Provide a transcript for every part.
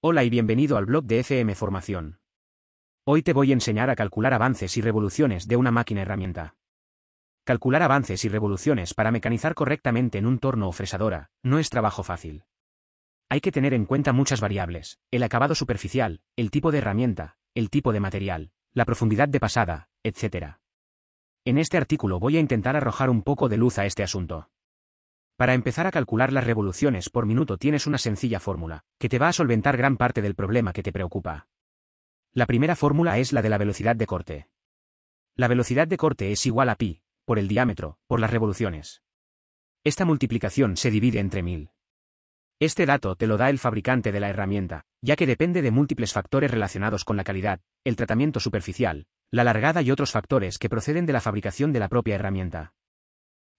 Hola y bienvenido al blog de FM Formación. Hoy te voy a enseñar a calcular avances y revoluciones de una máquina herramienta. Calcular avances y revoluciones para mecanizar correctamente en un torno o fresadora no es trabajo fácil. Hay que tener en cuenta muchas variables: el acabado superficial, el tipo de herramienta, el tipo de material, la profundidad de pasada, etc. En este artículo voy a intentar arrojar un poco de luz a este asunto. Para empezar a calcular las revoluciones por minuto tienes una sencilla fórmula, que te va a solventar gran parte del problema que te preocupa. La primera fórmula es la de la velocidad de corte. La velocidad de corte es igual a pi, por el diámetro, por las revoluciones. Esta multiplicación se divide entre 1000. Este dato te lo da el fabricante de la herramienta, ya que depende de múltiples factores relacionados con la calidad, el tratamiento superficial, la largada y otros factores que proceden de la fabricación de la propia herramienta.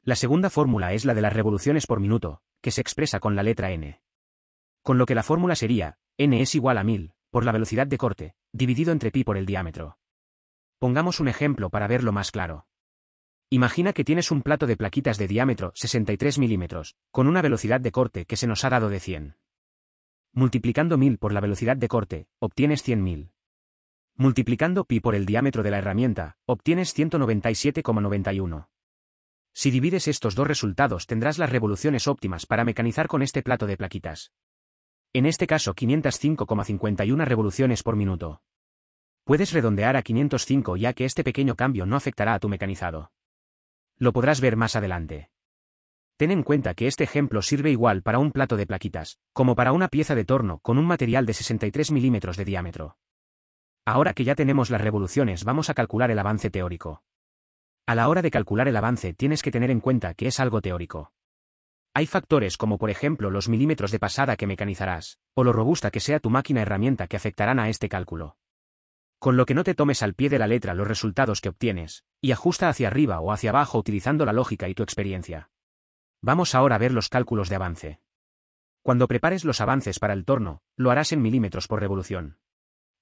La segunda fórmula es la de las revoluciones por minuto, que se expresa con la letra n. Con lo que la fórmula sería, n es igual a 1000, por la velocidad de corte, dividido entre pi por el diámetro. Pongamos un ejemplo para verlo más claro. Imagina que tienes un plato de plaquitas de diámetro 63 milímetros, con una velocidad de corte que se nos ha dado de 100. Multiplicando 1000 por la velocidad de corte, obtienes 100.000. Multiplicando pi por el diámetro de la herramienta, obtienes 197,91. Si divides estos dos resultados tendrás las revoluciones óptimas para mecanizar con este plato de plaquitas. En este caso 505,51 revoluciones por minuto. Puedes redondear a 505 ya que este pequeño cambio no afectará a tu mecanizado. Lo podrás ver más adelante. Ten en cuenta que este ejemplo sirve igual para un plato de plaquitas, como para una pieza de torno con un material de 63 milímetros de diámetro. Ahora que ya tenemos las revoluciones vamos a calcular el avance teórico. A la hora de calcular el avance tienes que tener en cuenta que es algo teórico. Hay factores como por ejemplo los milímetros de pasada que mecanizarás, o lo robusta que sea tu máquina herramienta que afectarán a este cálculo. Con lo que no te tomes al pie de la letra los resultados que obtienes, y ajusta hacia arriba o hacia abajo utilizando la lógica y tu experiencia. Vamos ahora a ver los cálculos de avance. Cuando prepares los avances para el torno, lo harás en milímetros por revolución.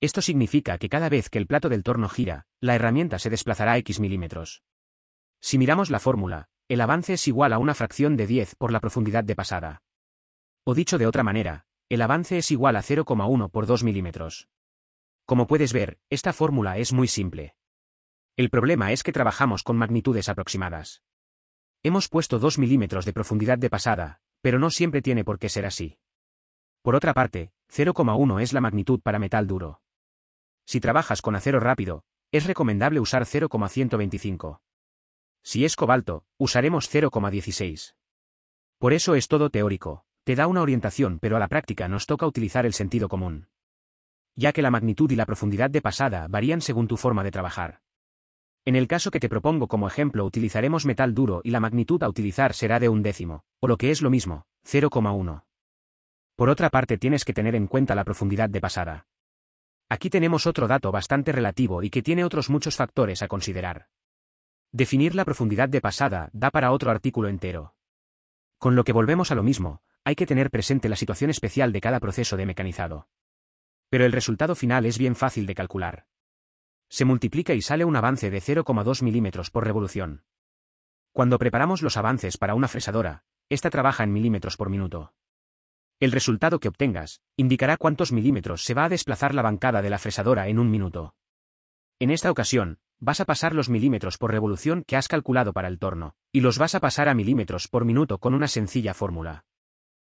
Esto significa que cada vez que el plato del torno gira, la herramienta se desplazará x milímetros. Si miramos la fórmula, el avance es igual a una fracción de 10 por la profundidad de pasada. O dicho de otra manera, el avance es igual a 0,1 por 2 milímetros. Como puedes ver, esta fórmula es muy simple. El problema es que trabajamos con magnitudes aproximadas. Hemos puesto 2 milímetros de profundidad de pasada, pero no siempre tiene por qué ser así. Por otra parte, 0,1 es la magnitud para metal duro. Si trabajas con acero rápido, es recomendable usar 0,125. Si es cobalto, usaremos 0,16. Por eso es todo teórico, te da una orientación pero a la práctica nos toca utilizar el sentido común. Ya que la magnitud y la profundidad de pasada varían según tu forma de trabajar. En el caso que te propongo como ejemplo utilizaremos metal duro y la magnitud a utilizar será de 1/10, o lo que es lo mismo, 0,1. Por otra parte tienes que tener en cuenta la profundidad de pasada. Aquí tenemos otro dato bastante relativo y que tiene otros muchos factores a considerar. Definir la profundidad de pasada da para otro artículo entero. Con lo que volvemos a lo mismo, hay que tener presente la situación especial de cada proceso de mecanizado. Pero el resultado final es bien fácil de calcular. Se multiplica y sale un avance de 0,2 milímetros por revolución. Cuando preparamos los avances para una fresadora, esta trabaja en milímetros por minuto. El resultado que obtengas indicará cuántos milímetros se va a desplazar la bancada de la fresadora en un minuto. En esta ocasión, vas a pasar los milímetros por revolución que has calculado para el torno, y los vas a pasar a milímetros por minuto con una sencilla fórmula.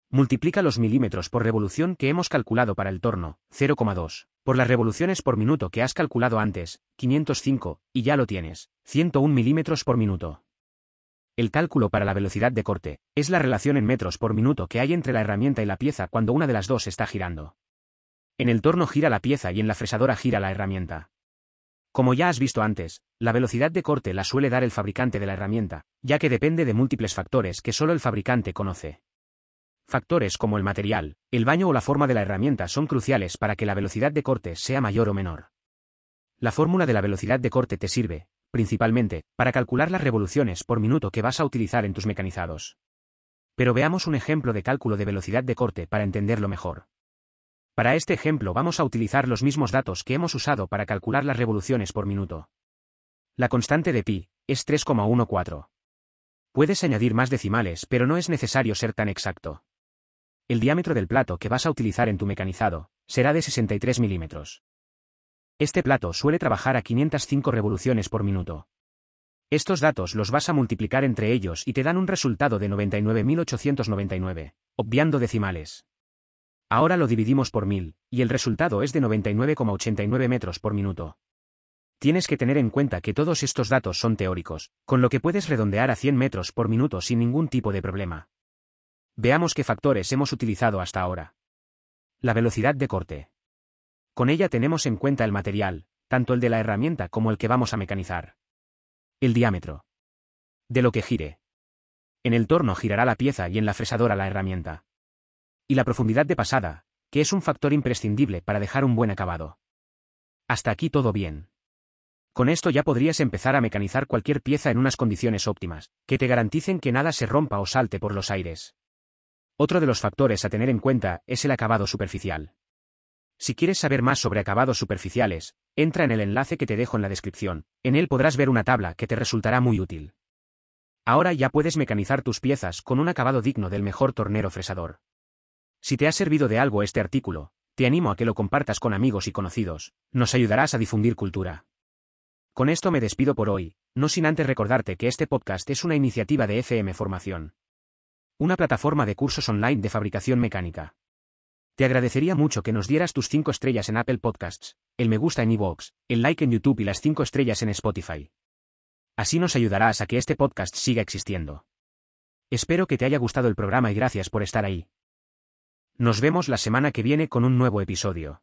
Multiplica los milímetros por revolución que hemos calculado para el torno, 0,2, por las revoluciones por minuto que has calculado antes, 505, y ya lo tienes, 101 milímetros por minuto. El cálculo para la velocidad de corte es la relación en metros por minuto que hay entre la herramienta y la pieza cuando una de las dos está girando. En el torno gira la pieza y en la fresadora gira la herramienta. Como ya has visto antes, la velocidad de corte la suele dar el fabricante de la herramienta, ya que depende de múltiples factores que solo el fabricante conoce. Factores como el material, el baño o la forma de la herramienta son cruciales para que la velocidad de corte sea mayor o menor. La fórmula de la velocidad de corte te sirve, principalmente, para calcular las revoluciones por minuto que vas a utilizar en tus mecanizados. Pero veamos un ejemplo de cálculo de velocidad de corte para entenderlo mejor. Para este ejemplo vamos a utilizar los mismos datos que hemos usado para calcular las revoluciones por minuto. La constante de pi es 3,14. Puedes añadir más decimales pero no es necesario ser tan exacto. El diámetro del plato que vas a utilizar en tu mecanizado será de 63 milímetros. Este plato suele trabajar a 505 revoluciones por minuto. Estos datos los vas a multiplicar entre ellos y te dan un resultado de 99.899, obviando decimales. Ahora lo dividimos por 1000, y el resultado es de 99,89 metros por minuto. Tienes que tener en cuenta que todos estos datos son teóricos, con lo que puedes redondear a 100 metros por minuto sin ningún tipo de problema. Veamos qué factores hemos utilizado hasta ahora. La velocidad de corte. Con ella tenemos en cuenta el material, tanto el de la herramienta como el que vamos a mecanizar. El diámetro. De lo que gire. En el torno girará la pieza y en la fresadora la herramienta. Y la profundidad de pasada, que es un factor imprescindible para dejar un buen acabado. Hasta aquí todo bien. Con esto ya podrías empezar a mecanizar cualquier pieza en unas condiciones óptimas, que te garanticen que nada se rompa o salte por los aires. Otro de los factores a tener en cuenta es el acabado superficial. Si quieres saber más sobre acabados superficiales, entra en el enlace que te dejo en la descripción, en él podrás ver una tabla que te resultará muy útil. Ahora ya puedes mecanizar tus piezas con un acabado digno del mejor tornero fresador. Si te ha servido de algo este artículo, te animo a que lo compartas con amigos y conocidos, nos ayudarás a difundir cultura. Con esto me despido por hoy, no sin antes recordarte que este podcast es una iniciativa de FM Formación. Una plataforma de cursos online de fabricación mecánica. Te agradecería mucho que nos dieras tus 5 estrellas en Apple Podcasts, el me gusta en iVoox, el like en YouTube y las 5 estrellas en Spotify. Así nos ayudarás a que este podcast siga existiendo. Espero que te haya gustado el programa y gracias por estar ahí. Nos vemos la semana que viene con un nuevo episodio.